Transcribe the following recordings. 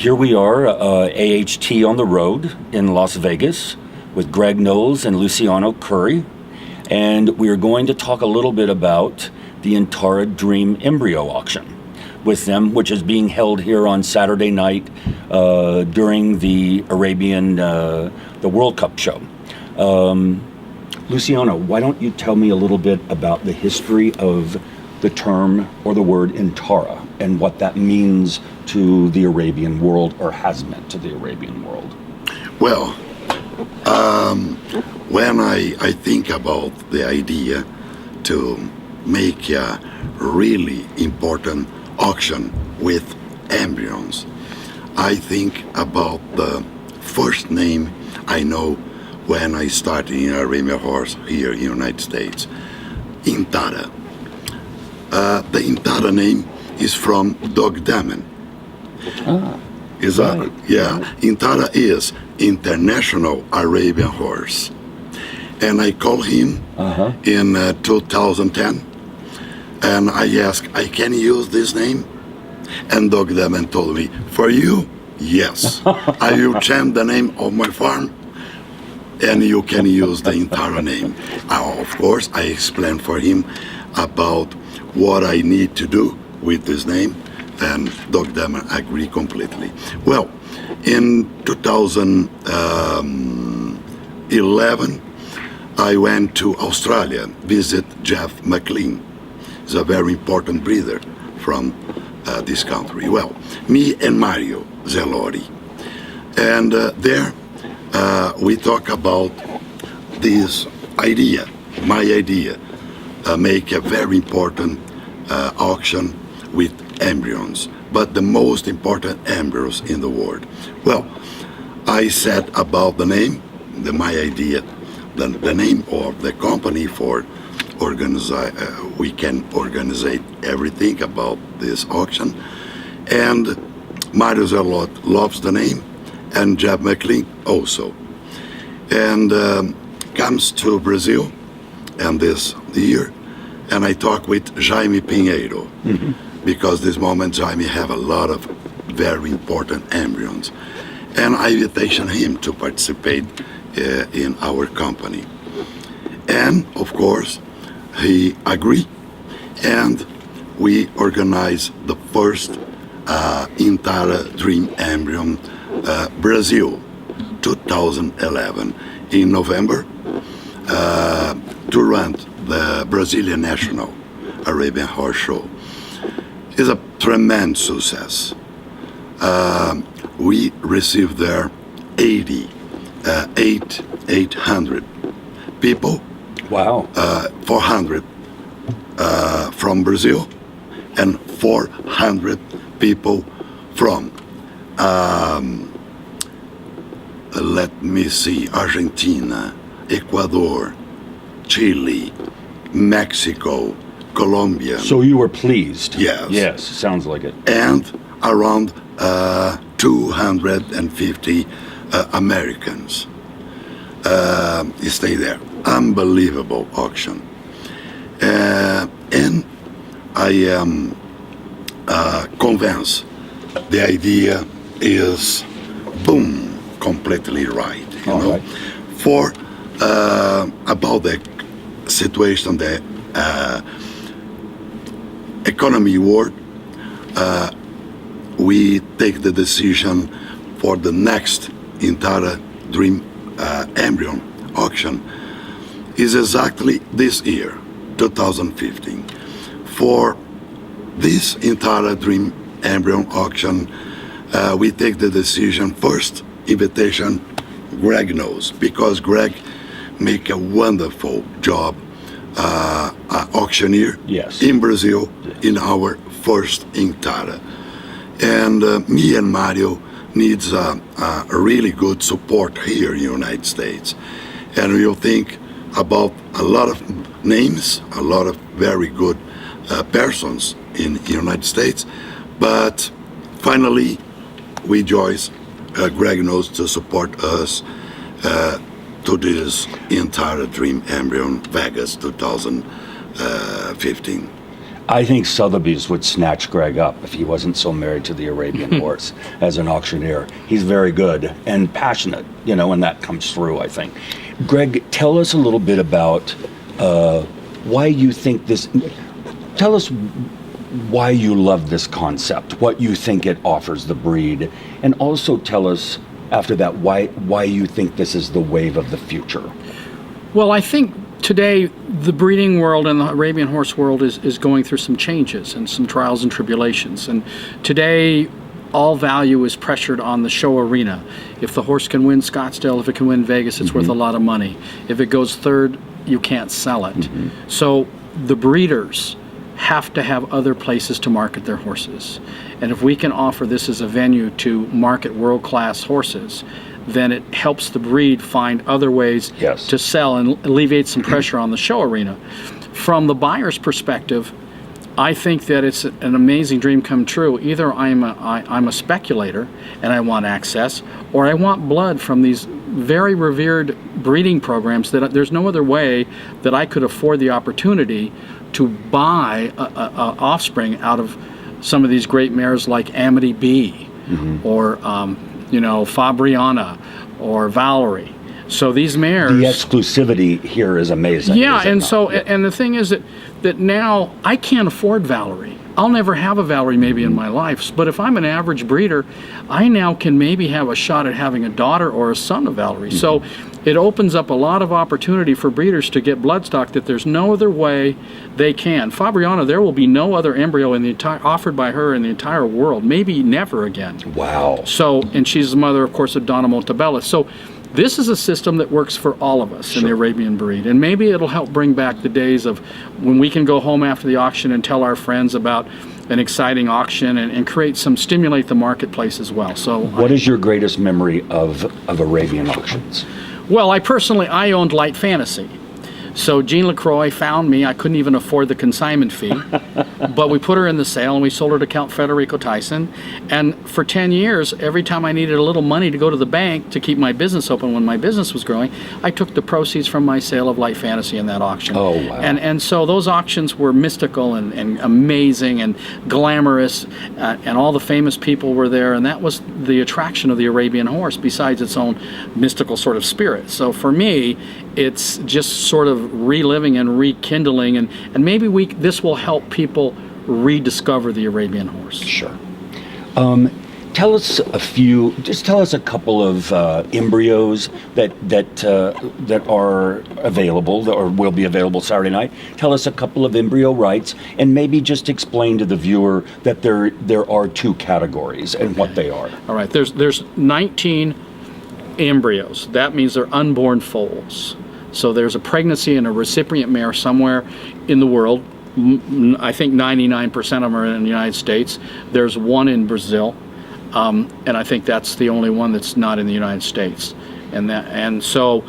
Here we are, AHT on the road in Las Vegas with Greg Knowles and Luciano Curry. And we are going to talk a little bit about the IntArah Dream Embryo auction with them, which is being held here on Saturday night during the Arabian, the World Cup show. Luciano, why don't you tell me a little bit about the history of the term or the word IntArah and what that means to the Arabian world, or has meant to the Arabian world? Well, when I think about the idea to make a really important auction with embryos, I think about the first name I know when I started in Arabian horse here in the United States, IntArah. The IntArah name is from Doug Damon. IntArah is International Arabian Horse. And I called him in 2010, and I asked, I can use this name? And Doug Damon told me, for you, yes. I will change the name of my farm, and you can use the IntArah name. Of course, I explained for him about what I need to do with this name, and Doug Damon agreed completely. Well, in 2011, I went to Australia, visit Jeff McLean. He's a very important breeder from this country. Well, me and Mario Zelori. And there we talk about this idea, my idea, make a very important auction with embryos, but the most important embryos in the world. Well, I said about the name, my idea, the name of the company for we can organize everything about this auction. And Mario Zerlot loves the name, and Jeff McLean also. And comes to Brazil and this year, and I talk with Jaime Pinheiro, because this moment Jaime have a lot of very important embryos, and I invitation him to participate in our company. And of course, he agreed, and we organized the first IntArah Dream Embryo Brazil 2011 in November during the Brazilian National Arabian Horse Show. It's a tremendous success. We received there 800 people. Wow. 400 from Brazil and 400 people from let me see, Argentina, Ecuador, Chile, Mexico, Colombia. So you were pleased? Yes. Yes, sounds like it. And around 250 Americans stay there. Unbelievable auction. And I am convinced the idea is, boom, completely right. You know, right. For about the situation, the economy world, we take the decision for the next IntArah Dream Embryo auction is exactly this year, 2015. For this IntArah Dream Embryo auction, we take the decision first, invitation, Greg knows, because Greg make a wonderful job auctioneer in Brazil in our first IntArah. And me and Mario needs a really good support here in the United States. And we'll think about a lot of names, a lot of very good persons in the United States. But finally, we Joyce, Greg knows to support us to this IntArah Dream Embryo Vegas 2015. I think Sotheby's would snatch Greg up if he wasn't so married to the Arabian horse as an auctioneer. He's very good and passionate, and that comes through, I think. Greg, tell us a little bit about why you think this. Tell us why you love this concept, what you think it offers the breed, and also tell us after that why you think this is the wave of the future. Well, I think today the breeding world and the Arabian horse world is going through some changes and some trials and tribulations. And today all value is pressured on the show arena. If the horse can win Scottsdale, if it can win Vegas, it's worth a lot of money. If it goes third, you can't sell it. So the breeders have to have other places to market their horses. And if we can offer this as a venue to market world-class horses, then it helps the breed find other ways to sell and alleviate some pressure on the show arena. From the buyer's perspective, I think that it's an amazing dream come true. Either I'm a speculator and I want access, or I want blood from these very revered breeding programs that there's no other way that I could afford the opportunity to buy a offspring out of some of these great mares like Amity B, or Fabriana or Valerie. So these mares, the exclusivity here is amazing. Yeah, and so and the thing is that now I can't afford Valerie. I'll never have a Valerie maybe in my life, but if I'm an average breeder, I now can maybe have a shot at having a daughter or a son of Valerie. So it opens up a lot of opportunity for breeders to get bloodstock that there's no other way they can. Fabriana, there will be no other embryo in the offered by her in the entire world, maybe never again. Wow. So, and she's the mother, of course, of Donna Montebello. So this is a system that works for all of us in the Arabian breed, and maybe it'll help bring back the days of when we can go home after the auction and tell our friends about an exciting auction and stimulate the marketplace as well. So, what is your greatest memory of Arabian auctions? Well, I owned Light Fantasy. So Jean LaCroix found me. I couldn't even afford the consignment fee, but we put her in the sale and we sold her to Count Federico Tyson. And for 10 years, every time I needed a little money to go to the bank to keep my business open when my business was growing, I took the proceeds from my sale of Light Fantasy in that auction. Oh, wow. And so those auctions were mystical and amazing and glamorous, and all the famous people were there, and that was the attraction of the Arabian horse, besides its own mystical sort of spirit. So for me, it's just sort of reliving and rekindling, and maybe this will help people rediscover the Arabian horse. Sure. Tell us a couple of embryos that are available or will be available Saturday night. Tell us a couple of embryo rights, and maybe just explain to the viewer that there are two categories and what they are. All right, there's 19 embryos. That means they're unborn foals. So there's a pregnancy and a recipient mare somewhere in the world. I think 99% of them are in the United States. There's one in Brazil, and I think that's the only one that's not in the United States. So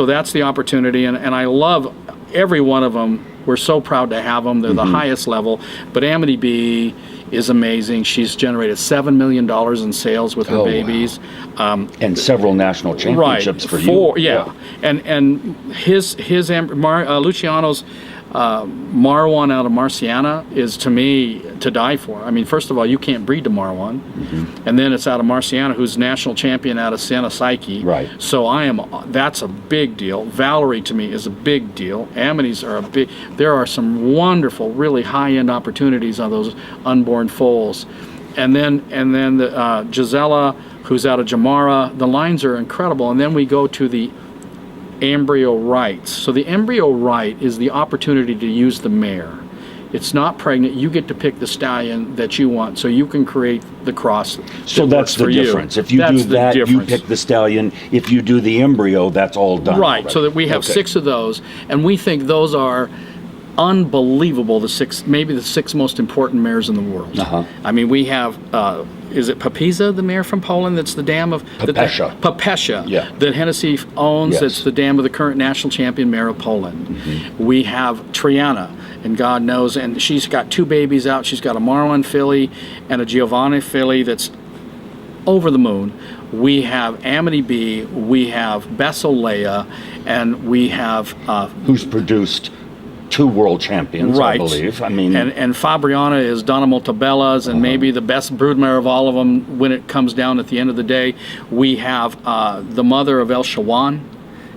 that's the opportunity, and I love every one of them. We're so proud to have them. They're the highest level. But Amity B is amazing. She's generated $7 million in sales with her babies. Wow. And several national championships for you. Yeah. And Luciano's Marwan out of Marciana is, to me, to die for. I mean, first of all, you can't breed to Marwan. And then it's out of Marciana, who's national champion out of Santa Psyche. Right. So that's a big deal. Valerie, to me, is a big deal. Amities are there are some wonderful, really high-end opportunities on those unborn foals. And then the Gisela, who's out of Jamara. The lines are incredible. And then we go to the embryo rights. So the embryo right is the opportunity to use the mare. It's not pregnant. You get to pick the stallion that you want, so you can create the cross. So that's the difference. If you do that, you pick the stallion. If you do the embryo, that's all done. Right. Already. So that we have 6 of those, and we think those are unbelievable. Maybe the 6 most important mares in the world. I mean, we have. Is it Papiza, the mare from Poland? That's the dam of Papesha. Yeah. That Hennessy owns. Yes. That's the dam of the current national champion mare of Poland. We have Triana, and God knows, and she's got 2 babies out. She's got a Marwan filly and a Giovanni filly that's over the moon. We have Amity B. We have Bessolea, and we have who's produced 2 world champions, I believe. I mean, and Fabriana is Donna Montabella's, and maybe the best broodmare of all of them. When it comes down at the end of the day, we have the mother of El Shawan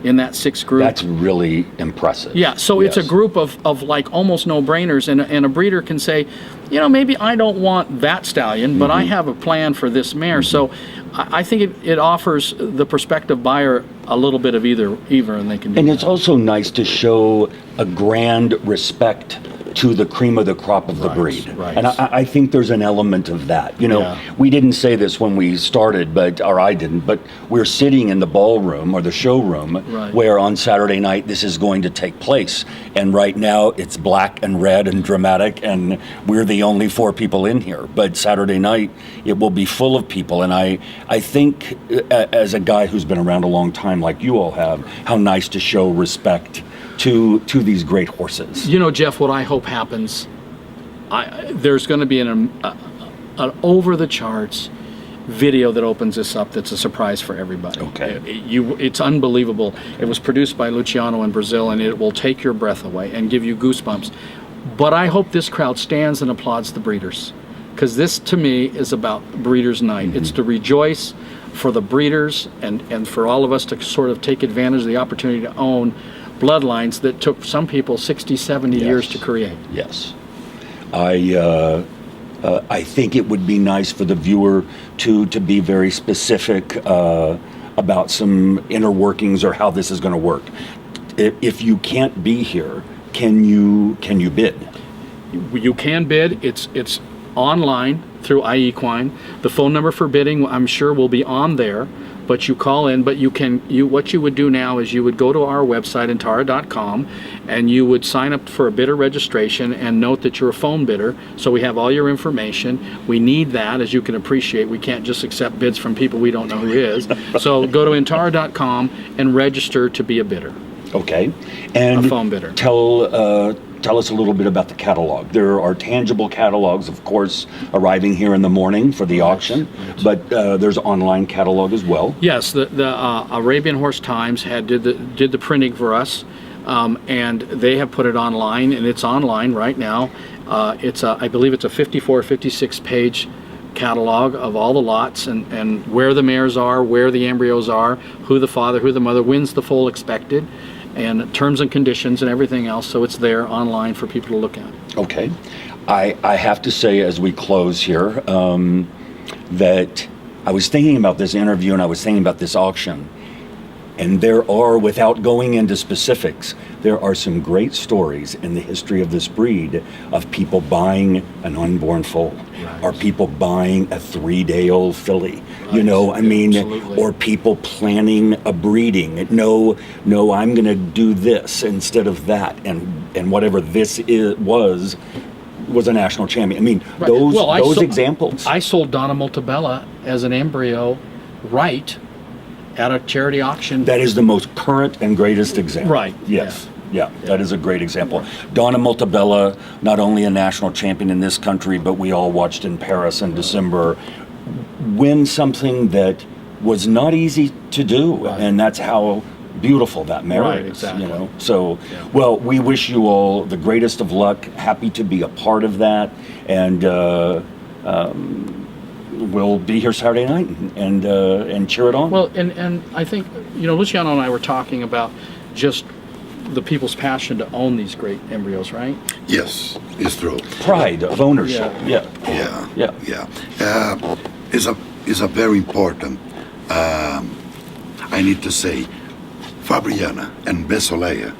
in that 6th group. that's really impressive. Yeah, so it's a group of like almost no-brainers, and a breeder can say, maybe I don't want that stallion, but I have a plan for this mare. So I think it offers the prospective buyer a little bit of either, and they can do And that. it's also nice to show a grand respect to the cream of the crop of the breed. right. And I think there's an element of that. Yeah. We didn't say this when we started, or I didn't, but we're sitting in the ballroom or the showroom Right. where on Saturday night this is going to take place. And right now it's black and red and dramatic, and we're the only 4 people in here. But Saturday night it will be full of people. And I think, as a guy who's been around a long time like you all have, how nice to show respect to these great horses. Jeff, what I hope happens, there's going to be an over-the-charts video that opens this up that's a surprise for everybody. Okay. It's unbelievable. It was produced by Luciano in Brazil, and it will take your breath away and give you goosebumps. But I hope this crowd stands and applauds the breeders, because this, to me, is about Breeders' Night. It's to rejoice for the breeders and for all of us to sort of take advantage of the opportunity to own bloodlines that took some people 60, 70 years to create. Yes. I think it would be nice for the viewer to be very specific about some inner workings or how this is going to work. If you can't be here, can you bid? You can bid. It's online through iEquine. The phone number for bidding, I'm sure, will be on there. But you call in. But what you would do now is you would go to our website, IntArah.com, and you would sign up for a bidder registration and note that you're a phone bidder. So we have all your information. We need that, as you can appreciate. We can't just accept bids from people we don't know who is. So go to IntArah.com and register to be a bidder. Okay. And A phone bidder. Tell us a little bit about the catalog. There are tangible catalogs, of course, arriving here in the morning for the auction, but there's online catalog as well. Yes, the Arabian Horse Times did the printing for us, and they have put it online, and it's online right now. I believe it's a 54, 56 page catalog of all the lots and where the mares are, where the embryos are, who the father, who the mother, wins the foal expected, and terms and conditions and everything else. So it's there online for people to look at. Okay. I have to say, as we close here, that I was thinking about this interview and I was thinking about this auction. And there are, without going into specifics, there are some great stories in the history of this breed of people buying an unborn foal, or people buying a 3-day-old filly. Absolutely. Or people planning a breeding. No, I'm going to do this instead of that, and whatever this was a national champion. Those examples. I sold Donna Multabella as an embryo right at a charity auction. That is the most current and greatest example. Right. Yes. Yeah, that is a great example. Donna Multabella, not only a national champion in this country, but we all watched in Paris in December, win something that was not easy to do, and that's how beautiful that mare is. Exactly. So, well, we wish you all the greatest of luck. Happy to be a part of that, and we'll be here Saturday night and cheer it on. Well, and I think, Luciano and I were talking about just the people's passion to own these great embryos, right? Yes, it's true. Pride of ownership. Yeah. It's a very important. I need to say, Fabriana and Besolea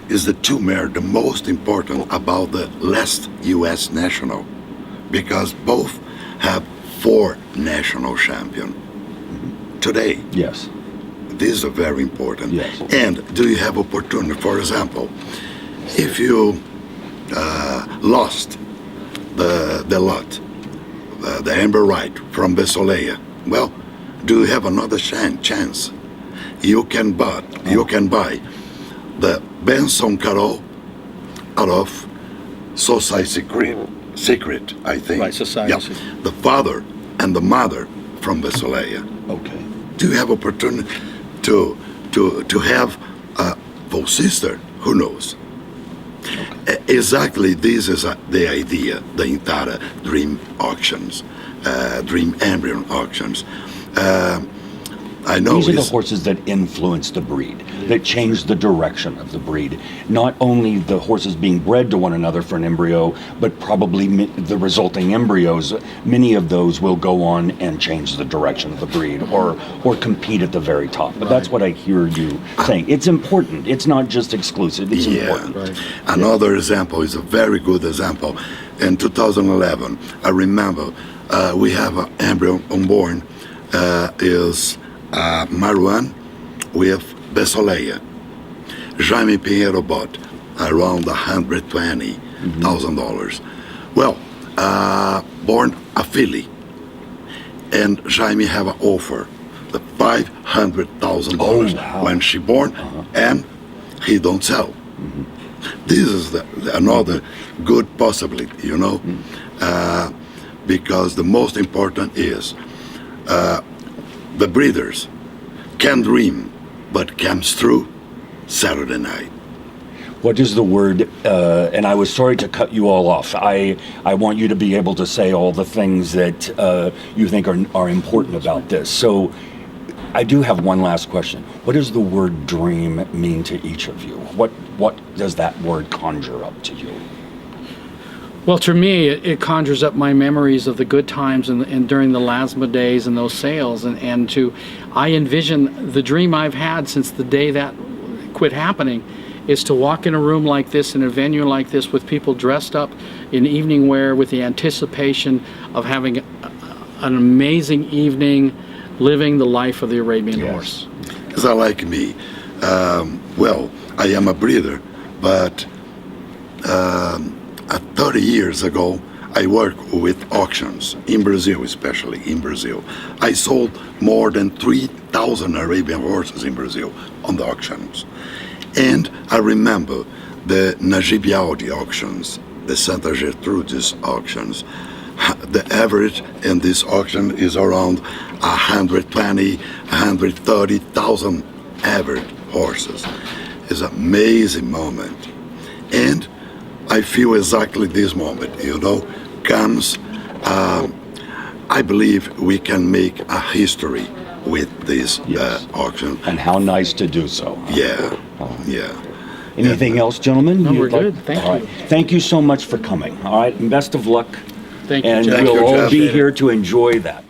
is the 2 mares the most important about the last U.S. national, because both have 4 national champions today. Yes. These are very important. Yes. And do you have opportunity, for example, if you lost the lot, the Amber Right from Besolea, well, do you have another chance? You can buy the Benson Carol out of Society Secret, I think. Right, Society Secret. The father and the mother from Besolea. Okay. Do you have opportunity to have a full sister? Who knows? Exactly, this is the idea, the IntArah dream auctions, dream embryo auctions. I know These are the it's- horses that influence the breed, that change the direction of the breed. Not only the horses being bred to one another for an embryo, but probably the resulting embryos. Many of those will go on and change the direction of the breed, or compete at the very top. But that's what I hear you saying. It's important. It's not just exclusive. It's important. Right. Another example is a very good example. In 2011, I remember we have an embryo unborn, is Marwan with Bessoleia. Jaime Pinheiro bought around $120,000. Well, born a filly, and Jaime have an offer, the $500,000 Oh, wow. when she born, and he don't sell. This is another good possibility, you know, because the most important is the breeders can dream, but comes through Saturday night. What is the word, and I was sorry to cut you all off. I want you to be able to say all the things that you think are important about this. So I do have one last question. What does the word dream mean to each of you? What does that word conjure up to you? Well, to me, it conjures up my memories of the good times and during the LASMA days and those sales. I envision the dream I've had since the day that quit happening is to walk in a room like this, in a venue like this, with people dressed up in evening wear with the anticipation of having an amazing evening, living the life of the Arabian horse. Because like me, well, I am a breeder, but 30 years ago, I worked with auctions in Brazil, especially in Brazil. I sold more than 3,000 Arabian horses in Brazil on the auctions. And I remember the Najib Yaudi auctions, the Santa Gertrudis auctions. The average in this auction is around 120, 130,000 average horses. It's an amazing moment. And I feel exactly this moment, you know, comes, I believe we can make a history with this auction. And how nice to do so. Yeah. Anything else, gentlemen? No, we're You'd like- good. Thank All right. you. Thank you so much for coming. All right, and best of luck. Thank you, And Jeff. Thank we'll you, all Jeff. be here to enjoy that.